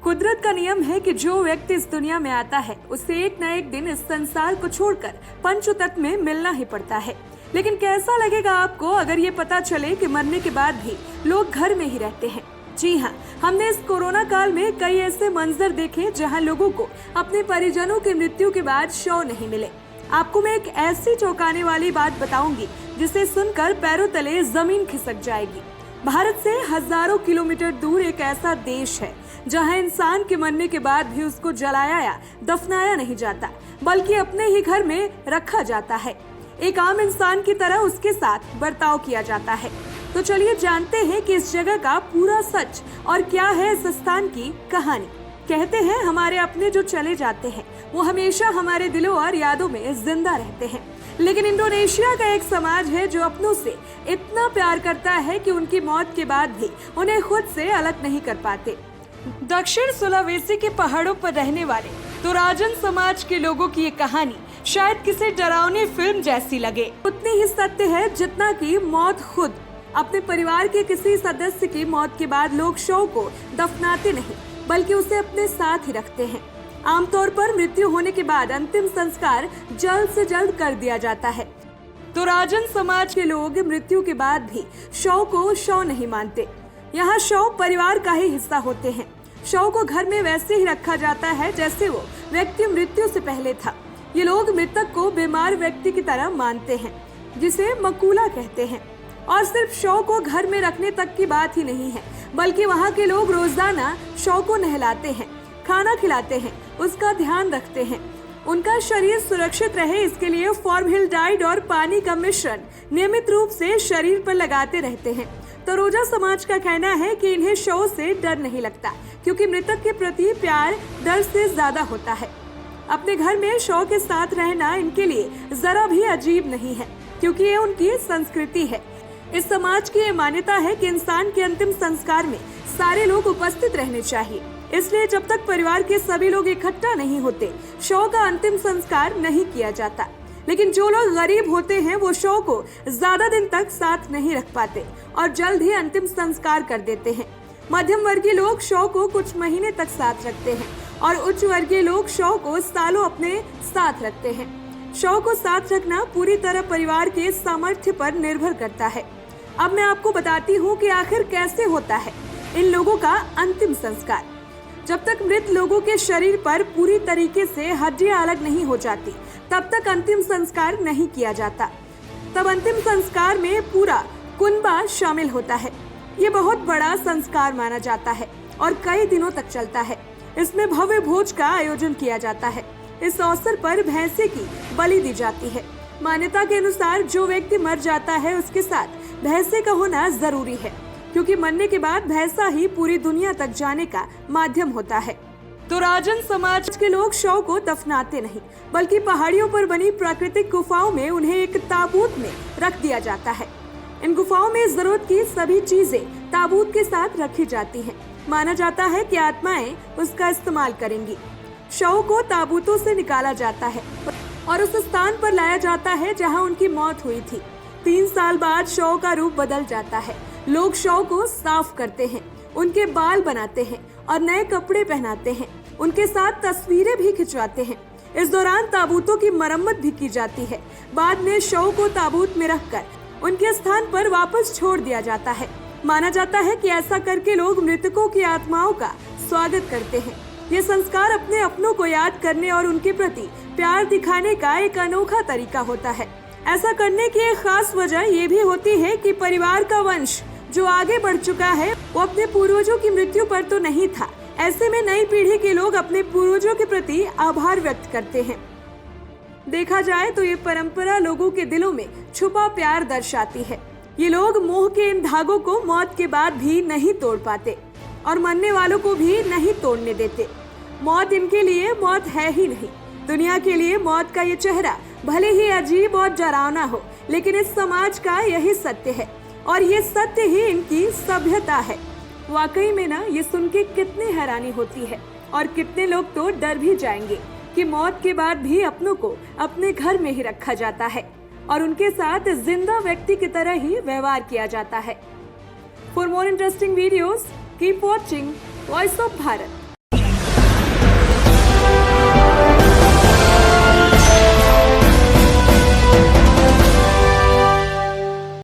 कुदरत का नियम है कि जो व्यक्ति इस दुनिया में आता है उसे एक न एक दिन इस संसार को छोड़कर पंचतत्व में मिलना ही पड़ता है। लेकिन कैसा लगेगा आपको अगर ये पता चले कि मरने के बाद भी लोग घर में ही रहते हैं। जी हाँ, हमने इस कोरोना काल में कई ऐसे मंजर देखे जहाँ लोगों को अपने परिजनों की मृत्यु के बाद शव नहीं मिले। आपको मैं एक ऐसी चौंकाने वाली बात बताऊंगी जिसे सुनकर पैरों तले जमीन खिसक जाएगी। भारत से हजारों किलोमीटर दूर एक ऐसा देश है जहां इंसान के मरने के बाद भी उसको जलाया या दफनाया नहीं जाता, बल्कि अपने ही घर में रखा जाता है। एक आम इंसान की तरह उसके साथ बर्ताव किया जाता है। तो चलिए जानते हैं कि इस जगह का पूरा सच और क्या है इस स्थान की कहानी। कहते हैं हमारे अपने जो चले जाते हैं वो हमेशा हमारे दिलों और यादों में जिंदा रहते हैं। लेकिन इंडोनेशिया का एक समाज है जो अपनों से इतना प्यार करता है कि उनकी मौत के बाद भी उन्हें खुद से अलग नहीं कर पाते। दक्षिण सुलावेसी के पहाड़ों पर रहने वाले तोराजन समाज के लोगों की ये कहानी शायद किसी डरावनी फिल्म जैसी लगे। उतनी ही सत्य है जितना कि मौत खुद। अपने परिवार के किसी सदस्य की मौत के बाद लोग शव को दफनाते नहीं बल्कि उसे अपने साथ ही रखते हैं। आमतौर पर मृत्यु होने के बाद अंतिम संस्कार जल्द से जल्द कर दिया जाता है। तोराजन समाज के लोग मृत्यु के बाद भी शव को शव नहीं मानते। यहाँ शव परिवार का ही हिस्सा होते हैं। शव को घर में वैसे ही रखा जाता है जैसे वो व्यक्ति मृत्यु से पहले था। ये लोग मृतक को बीमार व्यक्ति की तरह मानते हैं जिसे मकूला कहते हैं। और सिर्फ शव को घर में रखने तक की बात ही नहीं है, बल्कि वहाँ के लोग रोजाना शव को नहलाते हैं, खाना खिलाते हैं, उसका ध्यान रखते हैं। उनका शरीर सुरक्षित रहे इसके लिए फॉर्मल्डिहाइड और पानी का मिश्रण नियमित रूप से शरीर पर लगाते रहते हैं। तोराजन समाज का कहना है कि इन्हें शव से डर नहीं लगता क्योंकि मृतक के प्रति प्यार डर से ज्यादा होता है। अपने घर में शव के साथ रहना इनके लिए जरा भी अजीब नहीं है क्योंकि ये उनकी संस्कृति है। इस समाज की ये मान्यता है कि इंसान के अंतिम संस्कार में सारे लोग उपस्थित रहने चाहिए। इसलिए जब तक परिवार के सभी लोग इकट्ठा नहीं होते शव का अंतिम संस्कार नहीं किया जाता। लेकिन जो लोग गरीब होते हैं वो शव को ज्यादा दिन तक साथ नहीं रख पाते और जल्द ही अंतिम संस्कार कर देते हैं। मध्यम वर्गीय लोग शव को कुछ महीने तक साथ रखते हैं और उच्च वर्गीय लोग शव को सालों अपने साथ रखते हैं। शव को साथ रखना पूरी तरह परिवार के सामर्थ्य पर निर्भर करता है। अब मैं आपको बताती हूँ कि आखिर कैसे होता है इन लोगों का अंतिम संस्कार। जब तक मृत लोगों के शरीर पर पूरी तरीके से हड्डियां अलग नहीं हो जाती तब तक अंतिम संस्कार नहीं किया जाता। तब अंतिम संस्कार में पूरा कुनबा शामिल होता है। ये बहुत बड़ा संस्कार माना जाता है और कई दिनों तक चलता है। इसमें भव्य भोज का आयोजन किया जाता है। इस अवसर पर भैंसे की बलि दी जाती है। मान्यता के अनुसार जो व्यक्ति मर जाता है उसके साथ भैंसे का होना जरूरी है क्योंकि मरने के बाद भैंसा ही पूरी दुनिया तक जाने का माध्यम होता है। तोराजन समाज के लोग शव को दफनाते नहीं बल्कि पहाड़ियों पर बनी प्राकृतिक गुफाओं में उन्हें एक ताबूत में रख दिया जाता है। इन गुफाओं में जरूरत की सभी चीजें ताबूत के साथ रखी जाती हैं। माना जाता है कि आत्माएं उसका इस्तेमाल करेंगी। शव को ताबूतों से निकाला जाता है और उस स्थान पर लाया जाता है जहां उनकी मौत हुई थी। 3 साल बाद शव का रूप बदल जाता है। लोग शव को साफ करते हैं, उनके बाल बनाते हैं और नए कपड़े पहनाते हैं। उनके साथ तस्वीरें भी खिंचवाते हैं। इस दौरान ताबूतों की मरम्मत भी की जाती है। बाद में शव को ताबूत में रखकर उनके स्थान पर वापस छोड़ दिया जाता है। माना जाता है कि ऐसा करके लोग मृतकों की आत्माओं का स्वागत करते हैं। ये संस्कार अपने अपनों को याद करने और उनके प्रति प्यार दिखाने का एक अनोखा तरीका होता है। ऐसा करने की एक खास वजह ये भी होती है कि परिवार का वंश जो आगे बढ़ चुका है वो अपने पूर्वजों की मृत्यु पर तो नहीं था। ऐसे में नई पीढ़ी के लोग अपने पूर्वजों के प्रति आभार व्यक्त करते हैं। देखा जाए तो ये परंपरा लोगों के दिलों में छुपा प्यार दर्शाती है। ये लोग मोह के इन धागों को मौत के बाद भी नहीं तोड़ पाते और मरने वालों को भी नहीं तोड़ने देते। मौत इनके लिए मौत है ही नहीं। दुनिया के लिए मौत का ये चेहरा भले ही अजीब और डरावना हो, लेकिन इस समाज का यही सत्य है और ये सत्य ही इनकी सभ्यता है। वाकई में ना ये सुन के कितनी हैरानी होती है और कितने लोग तो डर भी जाएंगे कि मौत के बाद भी अपनों को अपने घर में ही रखा जाता है और उनके साथ जिंदा व्यक्ति की तरह ही व्यवहार किया जाता है। For more interesting videos keep watching voice of Bharat.